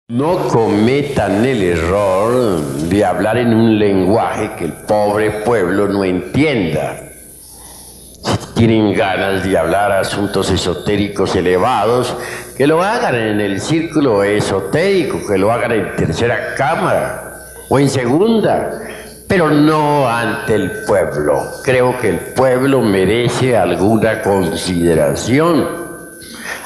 No cometan el error de hablar en un lenguaje que el pobre pueblo no entienda. Si tienen ganas de hablar asuntos esotéricos elevados, que lo hagan en el círculo esotérico, que lo hagan en tercera cámara o en segunda, pero no ante el pueblo. Creo que el pueblo merece alguna consideración.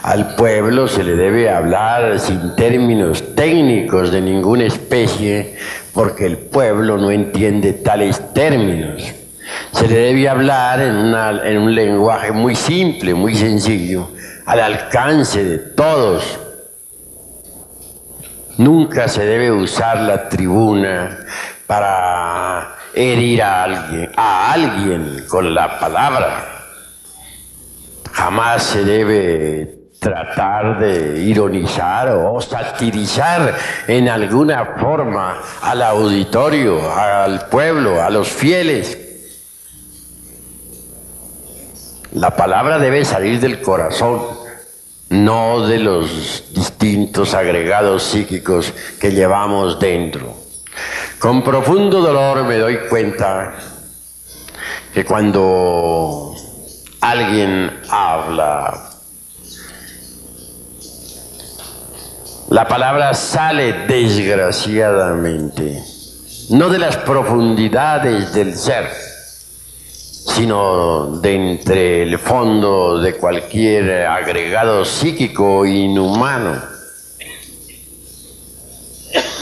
Al pueblo se le debe hablar sin términos técnicos de ninguna especie, porque el pueblo no entiende tales términos. Se le debe hablar en un lenguaje muy simple, muy sencillo, al alcance de todos. Nunca se debe usar la tribuna para herir a alguien con la palabra. Jamás se debe tratar de ironizar o satirizar en alguna forma al auditorio, al pueblo, a los fieles. La palabra debe salir del corazón, no de los distintos agregados psíquicos que llevamos dentro. Con profundo dolor me doy cuenta que cuando alguien habla, la palabra sale desgraciadamente, no de las profundidades del ser, sino de entre el fondo de cualquier agregado psíquico inhumano.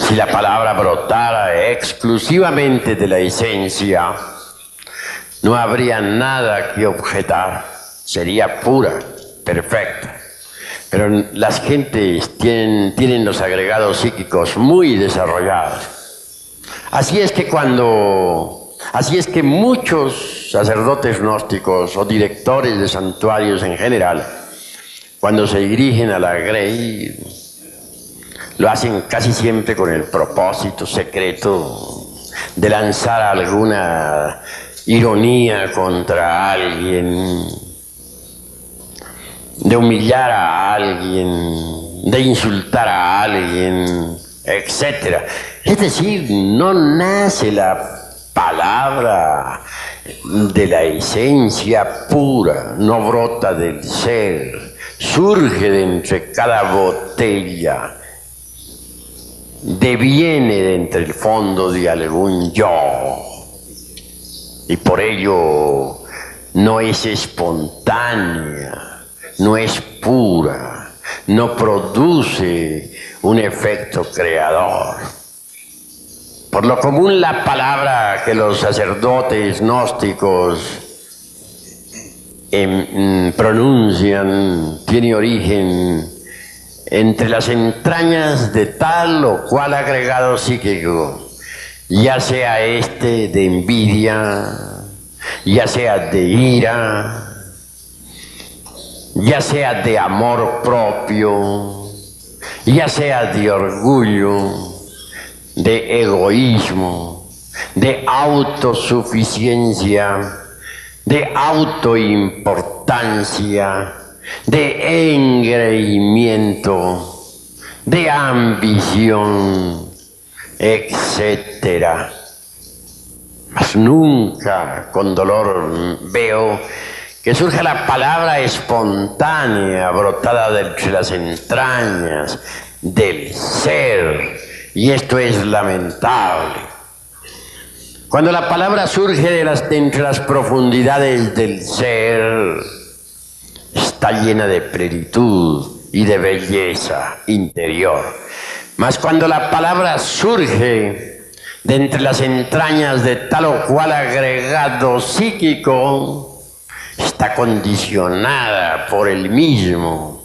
Si la palabra brotara exclusivamente de la esencia, no habría nada que objetar, sería pura, perfecta. Pero las gentes tienen los agregados psíquicos muy desarrollados. Así es que muchos sacerdotes gnósticos o directores de santuarios en general, cuando se dirigen a la Grey, lo hacen casi siempre con el propósito secreto de lanzar alguna ironía contra alguien, de humillar a alguien, de insultar a alguien, etc. Es decir, no nace la palabra de la esencia pura, no brota del ser, surge de entre cada botella, deviene de entre el fondo de algún yo, y por ello no es espontánea, no es pura, no produce un efecto creador. Por lo común, la palabra que los sacerdotes gnósticos pronuncian tiene origen entre las entrañas de tal o cual agregado psíquico, ya sea este de envidia, ya sea de ira, ya sea de amor propio, ya sea de orgullo, de egoísmo, de autosuficiencia, de autoimportancia, de engreimiento, de ambición, etc. Mas nunca con dolor veo que surja la palabra espontánea, brotada de entre las entrañas del ser, y esto es lamentable. Cuando la palabra surge de entre las profundidades del ser, está llena de plenitud y de belleza interior. Mas cuando la palabra surge de entre las entrañas de tal o cual agregado psíquico, está condicionada por el mismo,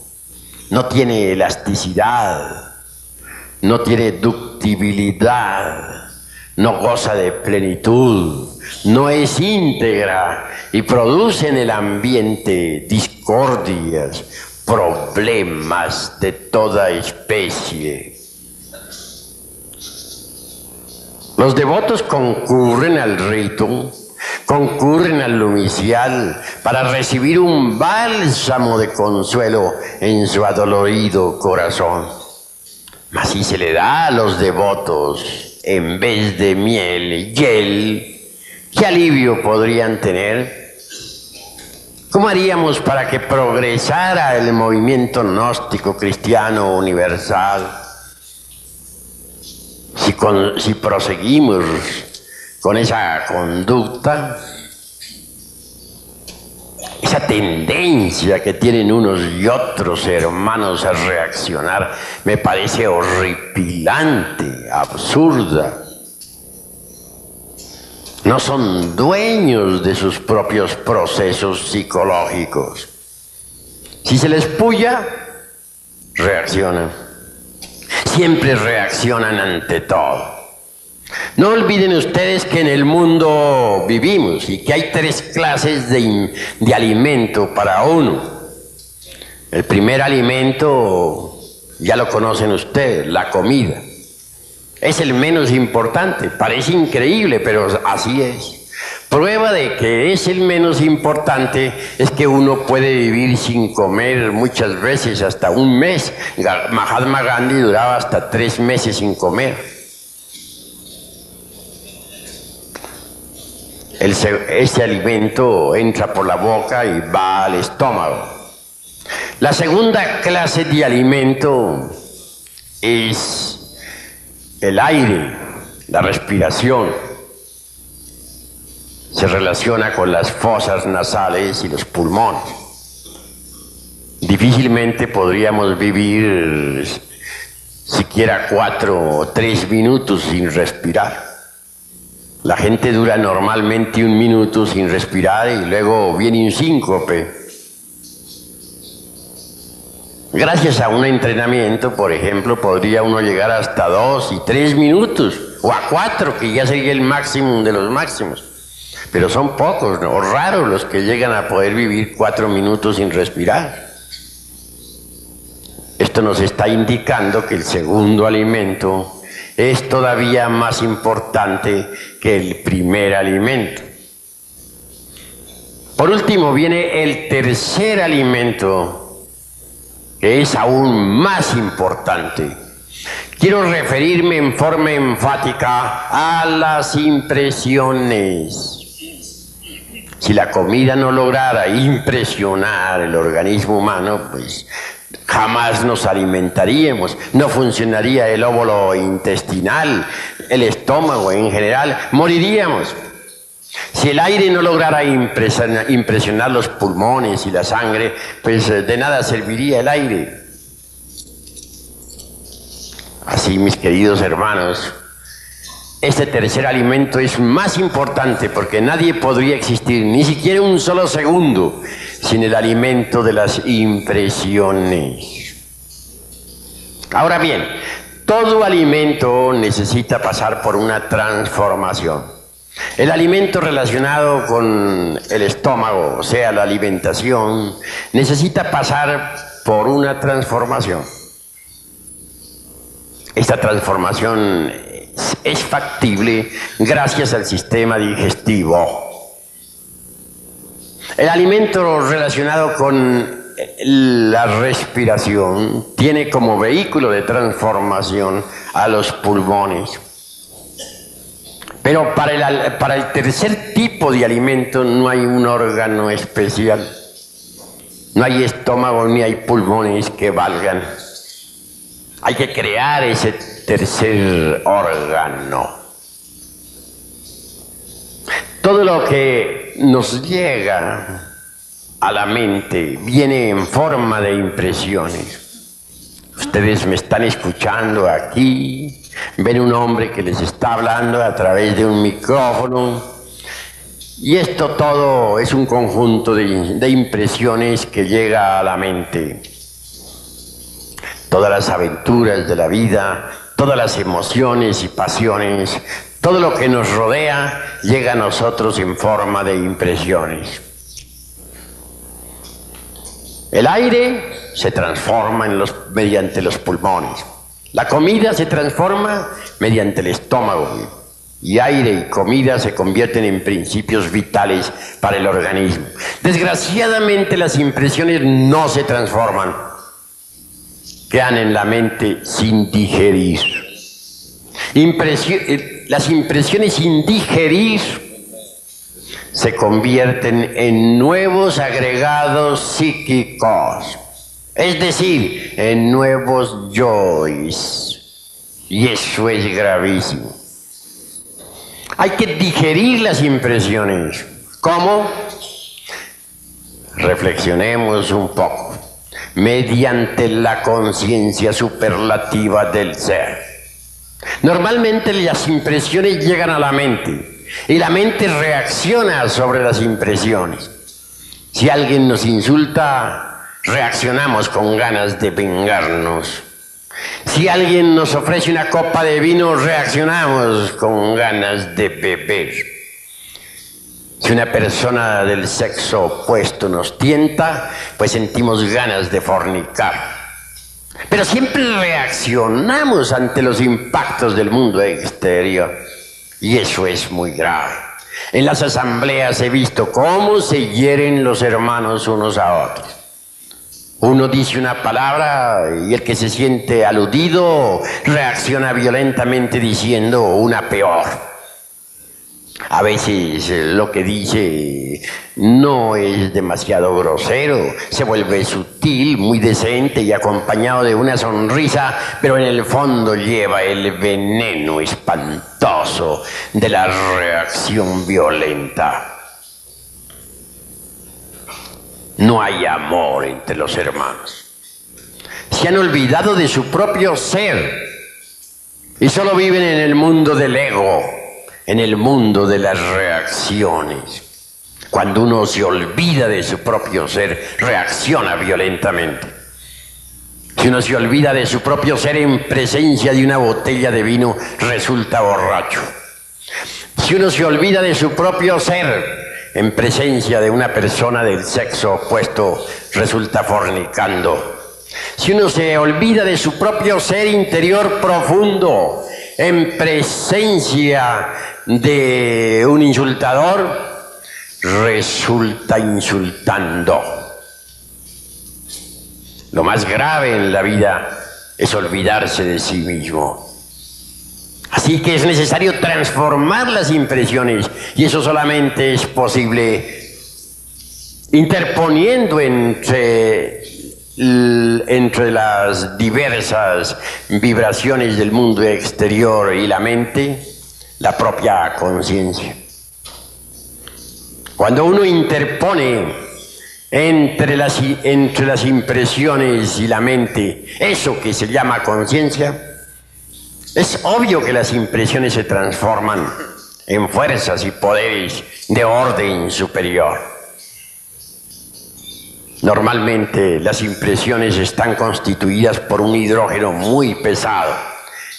no tiene elasticidad, no tiene ductibilidad, no goza de plenitud, no es íntegra y produce en el ambiente discordias, problemas de toda especie. Los devotos concurren al rito, concurren al lumicial para recibir un bálsamo de consuelo en su adolorido corazón. Mas si se le da a los devotos en vez de miel, hiel, ¿qué alivio podrían tener? ¿Cómo haríamos para que progresara el movimiento gnóstico cristiano universal? Si proseguimos con esa conducta, esa tendencia que tienen unos y otros hermanos a reaccionar, me parece horripilante, absurda. No son dueños de sus propios procesos psicológicos. Si se les puya, reaccionan. Siempre reaccionan ante todo. No olviden ustedes que en el mundo vivimos y que hay 3 clases de alimento para uno. El primer alimento, ya lo conocen ustedes, la comida. Es el menos importante, parece increíble, pero así es. Prueba de que es el menos importante es que uno puede vivir sin comer muchas veces hasta un mes. Mahatma Gandhi duraba hasta 3 meses sin comer. Ese alimento entra por la boca y va al estómago. La segunda clase de alimento es el aire, la respiración. Se relaciona con las fosas nasales y los pulmones. Difícilmente podríamos vivir siquiera 4 o 3 minutos sin respirar. La gente dura normalmente 1 minuto sin respirar y luego viene un síncope. Gracias a un entrenamiento, por ejemplo, podría uno llegar hasta 2 y 3 minutos, o a 4, que ya sería el máximo de los máximos. Pero son pocos, ¿no? O raros los que llegan a poder vivir 4 minutos sin respirar. Esto nos está indicando que el segundo alimento es todavía más importante que el primer alimento. Por último viene el tercer alimento, que es aún más importante. Quiero referirme en forma enfática a las impresiones. Si la comida no lograra impresionar el organismo humano, pues jamás nos alimentaríamos, no funcionaría el óvulo intestinal, el estómago en general, moriríamos. Si el aire no lograra impresionar los pulmones y la sangre, pues de nada serviría el aire. Así, mis queridos hermanos, este tercer alimento es más importante porque nadie podría existir, ni siquiera un solo segundo, sin el alimento de las impresiones. Ahora bien, todo alimento necesita pasar por una transformación. El alimento relacionado con el estómago, o sea, la alimentación, necesita pasar por una transformación. Esta transformación es factible gracias al sistema digestivo. El alimento relacionado con la respiración tiene como vehículo de transformación a los pulmones. Pero para el tercer tipo de alimento no hay un órgano especial. No hay estómago ni hay pulmones que valgan. Hay que crear ese tercer órgano. Todo lo que nos llega a la mente viene en forma de impresiones. Ustedes me están escuchando aquí, ven un hombre que les está hablando a través de un micrófono, y esto todo es un conjunto de impresiones que llega a la mente. Todas las aventuras de la vida, todas las emociones y pasiones, todo lo que nos rodea llega a nosotros en forma de impresiones. El aire se transforma mediante los pulmones. La comida se transforma mediante el estómago. Y aire y comida se convierten en principios vitales para el organismo. Desgraciadamente las impresiones no se transforman. quedan en la mente sin digerir. Las impresiones sin digerir se convierten en nuevos agregados psíquicos, es decir, en nuevos yoes. Y eso es gravísimo. Hay que digerir las impresiones. ¿Cómo? Reflexionemos un poco. Mediante la conciencia superlativa del ser. Normalmente las impresiones llegan a la mente y la mente reacciona sobre las impresiones. Si alguien nos insulta, reaccionamos con ganas de vengarnos. Si alguien nos ofrece una copa de vino, reaccionamos con ganas de beber. Si una persona del sexo opuesto nos tienta, pues sentimos ganas de fornicar. Pero siempre reaccionamos ante los impactos del mundo exterior. Y eso es muy grave. En las asambleas he visto cómo se hieren los hermanos unos a otros. Uno dice una palabra y el que se siente aludido reacciona violentamente diciendo una peor. A veces lo que dice no es demasiado grosero, se vuelve sutil, muy decente y acompañado de una sonrisa, pero en el fondo lleva el veneno espantoso de la reacción violenta. No hay amor entre los hermanos. Se han olvidado de su propio ser y solo viven en el mundo del ego, en el mundo de las reacciones. Cuando uno se olvida de su propio ser, reacciona violentamente. Si uno se olvida de su propio ser en presencia de una botella de vino, resulta borracho. Si uno se olvida de su propio ser en presencia de una persona del sexo opuesto, resulta fornicando. Si uno se olvida de su propio ser interior profundo en presencia de un insultador, resulta insultando. Lo más grave en la vida es olvidarse de sí mismo. Así que es necesario transformar las impresiones, y eso solamente es posible interponiendo entre las diversas vibraciones del mundo exterior y la mente, la propia conciencia. Cuando uno interpone entre las impresiones y la mente eso que se llama conciencia, es obvio que las impresiones se transforman en fuerzas y poderes de orden superior. Normalmente las impresiones están constituidas por un hidrógeno muy pesado,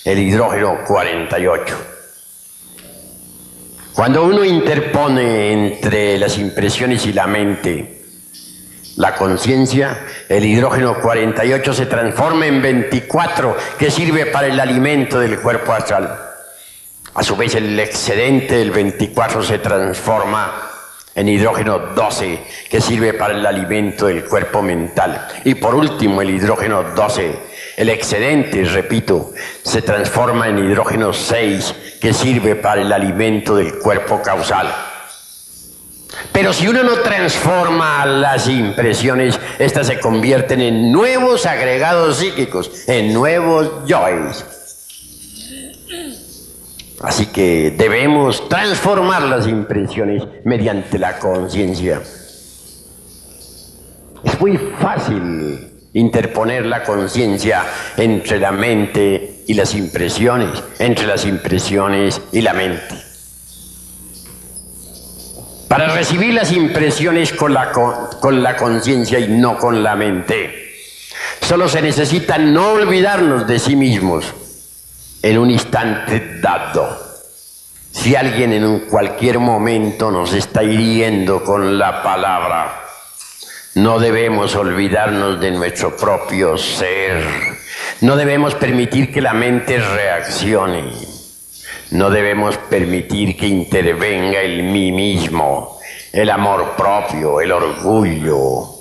el hidrógeno 48. Cuando uno interpone entre las impresiones y la mente la conciencia, el hidrógeno 48 se transforma en 24, que sirve para el alimento del cuerpo astral. A su vez, el excedente del 24 se transforma en hidrógeno 12, que sirve para el alimento del cuerpo mental. Y por último, el hidrógeno 12, el excedente, repito, se transforma en hidrógeno 6, que sirve para el alimento del cuerpo causal. Pero si uno no transforma las impresiones, estas se convierten en nuevos agregados psíquicos, en nuevos yoes. Así que debemos transformar las impresiones mediante la conciencia. Es muy fácil interponer la conciencia entre la mente y las impresiones, entre las impresiones y la mente. Para recibir las impresiones con la conciencia y no con la mente, solo se necesita no olvidarnos de sí mismos en un instante dado. Si alguien en cualquier momento nos está hiriendo con la palabra, no debemos olvidarnos de nuestro propio ser. No debemos permitir que la mente reaccione. No debemos permitir que intervenga el mí mismo, el amor propio, el orgullo,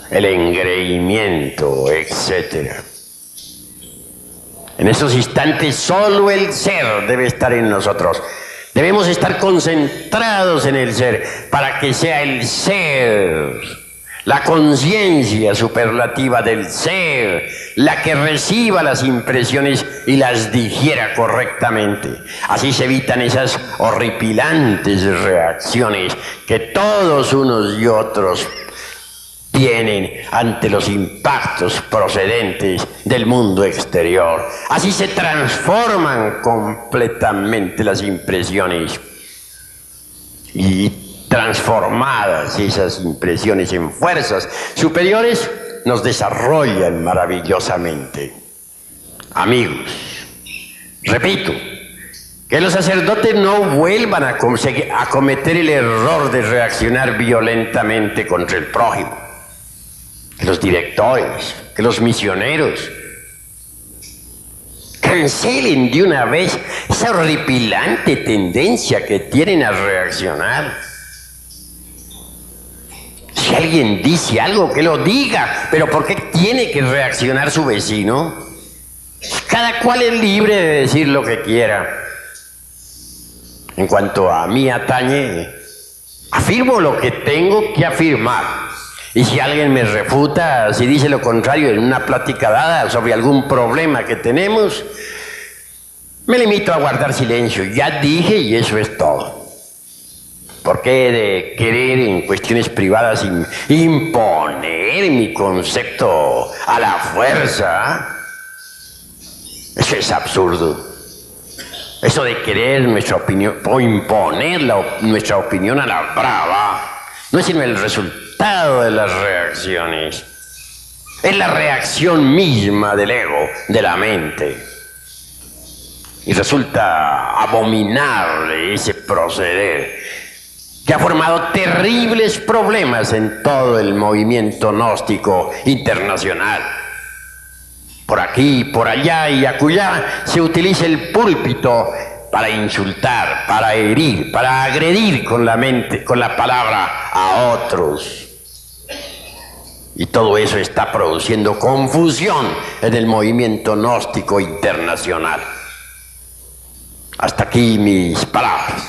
el engreimiento, etc. En esos instantes solo el ser debe estar en nosotros. Debemos estar concentrados en el ser para que sea el ser, la conciencia superlativa del ser, la que reciba las impresiones y las digiera correctamente. Así se evitan esas horripilantes reacciones que todos unos y otros tienen ante los impactos procedentes del mundo exterior. Así se transforman completamente las impresiones y transformadas esas impresiones en fuerzas superiores nos desarrollan maravillosamente. Amigos, repito, que los sacerdotes no vuelvan a cometer el error de reaccionar violentamente contra el prójimo. Que los directores, que los misioneros cancelen de una vez esa horripilante tendencia que tienen a reaccionar. Si alguien dice algo, que lo diga, pero ¿por qué tiene que reaccionar su vecino? Cada cual es libre de decir lo que quiera. En cuanto a mí atañe, afirmo lo que tengo que afirmar. Y si alguien me refuta, si dice lo contrario en una plática dada sobre algún problema que tenemos, me limito a guardar silencio. Ya dije y eso es todo. ¿Por qué de querer en cuestiones privadas imponer mi concepto a la fuerza? Eso es absurdo. Eso de querer nuestra opinión o imponer nuestra opinión a la brava no es sino el resultado de las reacciones. Es la reacción misma del ego, de la mente. Y resulta abominable ese proceder que ha formado terribles problemas en todo el movimiento gnóstico internacional. Por aquí, por allá y acullá se utiliza el púlpito para insultar, para herir, para agredir con la mente, con la palabra a otros. Y todo eso está produciendo confusión en el movimiento gnóstico internacional. Hasta aquí mis palabras.